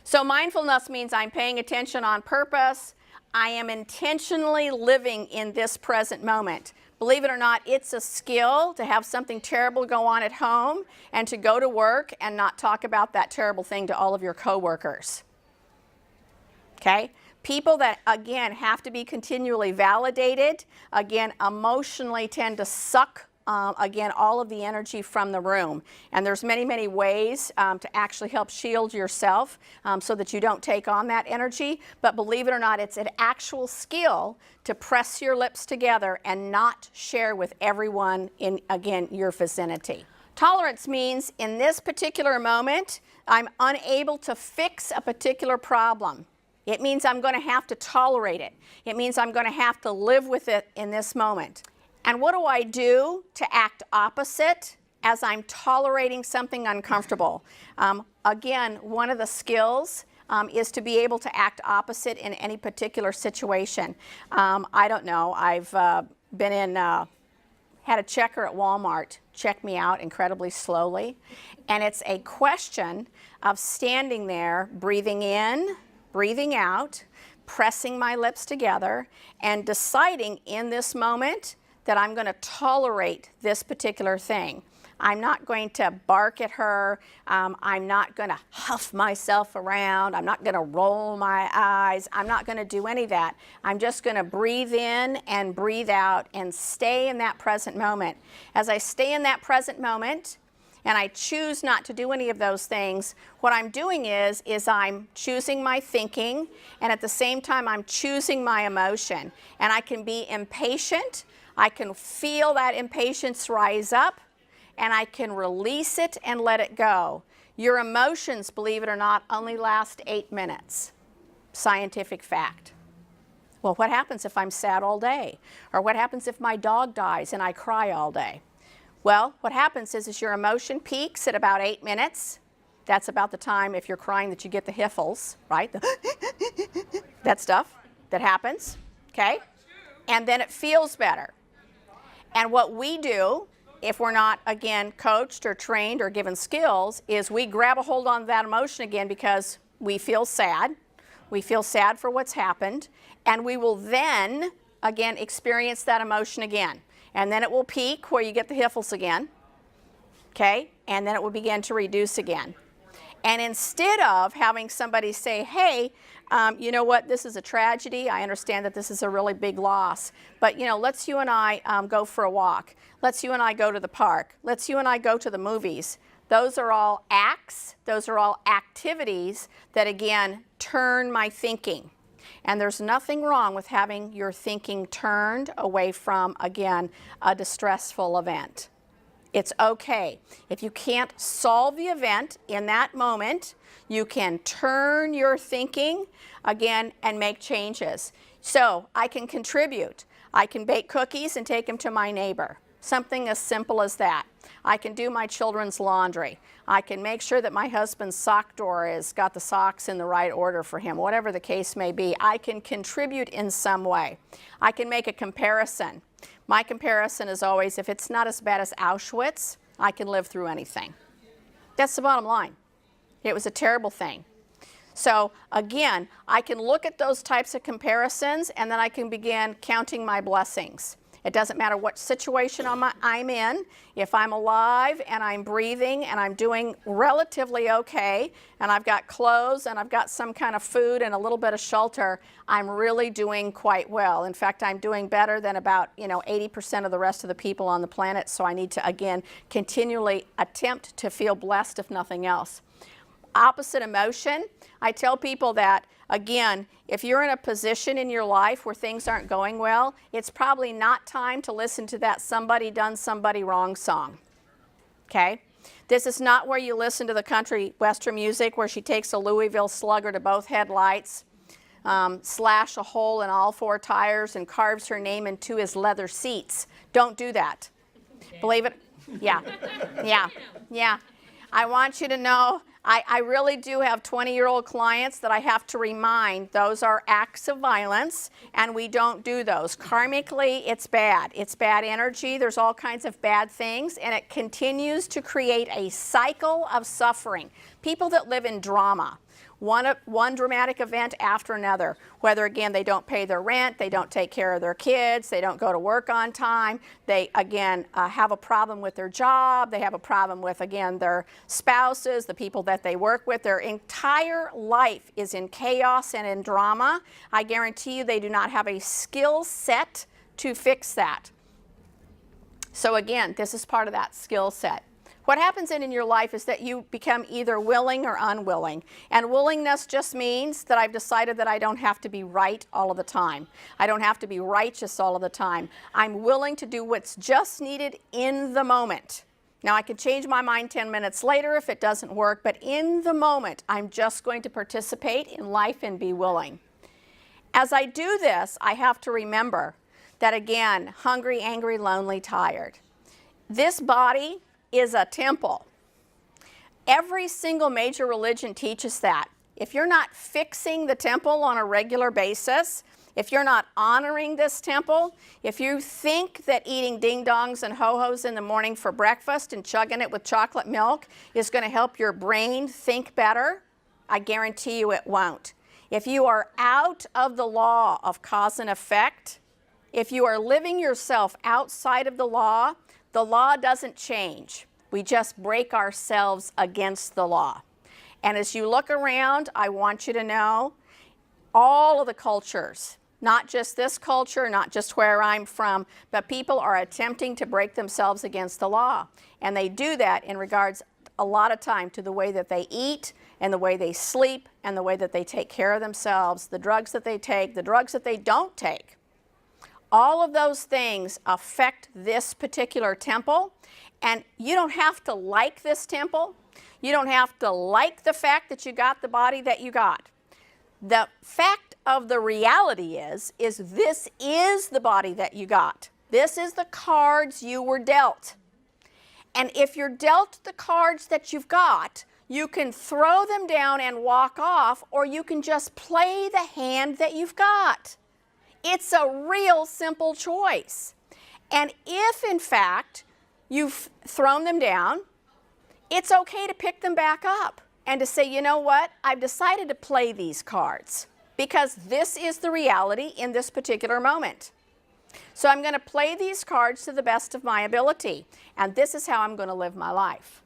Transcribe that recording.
So mindfulness means I'm paying attention on purpose. I am intentionally living in this present moment. Believe it or not, it's a skill to have something terrible go on at home and to go to work and not talk about that terrible thing to all of your coworkers. Okay? People that, again, have to be continually validated, again, emotionally tend to suck again, all of the energy from the room. And there's many, many ways to actually help shield yourself so that you don't take on that energy. But believe it or not, it's an actual skill to press your lips together and not share with everyone in, again, your vicinity. Tolerance means in this particular moment, I'm unable to fix a particular problem. It means I'm going to have to tolerate it. It means I'm going to have to live with it in this moment. And what do I do to act opposite as I'm tolerating something uncomfortable? Again, one of the skills is to be able to act opposite in any particular situation. I don't know, I've been in, had a checker at Walmart check me out incredibly slowly. And it's a question of standing there, breathing in, breathing out, pressing my lips together, and deciding in this moment that I'm going to tolerate this particular thing. I'm not going to bark at her. I'm not going to huff myself around. I'm not going to roll my eyes. I'm not going to do any of that. I'm just going to breathe in and breathe out and stay in that present moment. As I stay in that present moment and I choose not to do any of those things, what I'm doing is I'm choosing my thinking, and at the same time I'm choosing my emotion. And I can be impatient. I can feel that impatience rise up, and I can release it and let it go. Your emotions, believe it or not, only last 8 minutes. Scientific fact. Well, what happens if I'm sad all day? Or what happens if my dog dies and I cry all day? Well, what happens is your emotion peaks at about 8 minutes. That's about the time, if you're crying, that you get the hiffles, right? That stuff that happens, okay? And then it feels better. And what we do, if we're not, again, coached or trained or given skills, is we grab a hold on that emotion again because we feel sad. We feel sad for what's happened. And we will then, again, experience that emotion again. And then it will peak where you get the hiffles again. Okay? And then it will begin to reduce again. And instead of having somebody say, hey, you know what, this is a tragedy. I understand that this is a really big loss. But, you know, let's you and I go for a walk. Let's you and I go to the park. Let's you and I go to the movies. Those are all acts. Those are all activities that, again, turn my thinking. And there's nothing wrong with having your thinking turned away from, again, a distressful event. It's okay. If you can't solve the event in that moment, you can turn your thinking again and make changes. So I can contribute. I can bake cookies and take them to my neighbor. Something as simple as that. I can do my children's laundry. I can make sure that my husband's sock drawer has got the socks in the right order for him, whatever the case may be. I can contribute in some way. I can make a comparison. My comparison is always, if it's not as bad as Auschwitz, I can live through anything. That's the bottom line. It was a terrible thing. So again, I can look at those types of comparisons, and then I can begin counting my blessings. It doesn't matter what situation I'm in. If I'm alive and I'm breathing and I'm doing relatively okay, and I've got clothes and I've got some kind of food and a little bit of shelter, I'm really doing quite well. In fact, I'm doing better than about 80% of the rest of the people on the planet. So I need to, again, continually attempt to feel blessed, if nothing else. Opposite emotion, I tell people that, again, if you're in a position in your life where things aren't going well, it's probably not time to listen to that Somebody Done Somebody Wrong song. Okay? This is not where you listen to the country western music where she takes a Louisville Slugger to both headlights, slash a hole in all 4 tires, and carves her name into his leather seats. Don't do that. Believe it? Yeah. Yeah. Yeah. I want you to know, I really do have 20-year-old clients that I have to remind those are acts of violence, and we don't do those. Karmically, it's bad. It's bad energy. There's all kinds of bad things, and it continues to create a cycle of suffering. People that live in drama, One dramatic event after another, whether again they don't pay their rent, they don't take care of their kids, they don't go to work on time, they again have a problem with their job, they have a problem with again their spouses, the people that they work with. Their entire life is in chaos and in drama. I guarantee you they do not have a skill set to fix that. So again, this is part of that skill set. What happens in your life is that you become either willing or unwilling. And willingness just means that I've decided that I don't have to be right all of the time. I don't have to be righteous all of the time. I'm willing to do what's just needed in the moment. Now, I can change my mind 10 minutes later if it doesn't work, but in the moment, I'm just going to participate in life and be willing. As I do this, I have to remember that again, hungry, angry, lonely, tired. This body is a temple. Every single major religion teaches that. If you're not fixing the temple on a regular basis, if you're not honoring this temple, if you think that eating ding-dongs and ho-hos in the morning for breakfast and chugging it with chocolate milk is going to help your brain think better, I guarantee you it won't. If you are out of the law of cause and effect, if you are living yourself outside of the law doesn't change. We just break ourselves against the law. And as you look around, I want you to know all of the cultures, not just this culture, not just where I'm from, but people are attempting to break themselves against the law. And they do that in regards a lot of time to the way that they eat and the way they sleep and the way that they take care of themselves, the drugs that they take, the drugs that they don't take. All of those things affect this particular temple, and you don't have to like this temple. You don't have to like the fact that you got the body that you got. The fact of the reality is this is the body that you got. This is the cards you were dealt. And if you're dealt the cards that you've got, you can throw them down and walk off, or you can just play the hand that you've got. It's a real simple choice. And if, in fact, you've thrown them down, it's okay to pick them back up and to say, you know what, I've decided to play these cards because this is the reality in this particular moment. So I'm going to play these cards to the best of my ability, and this is how I'm going to live my life.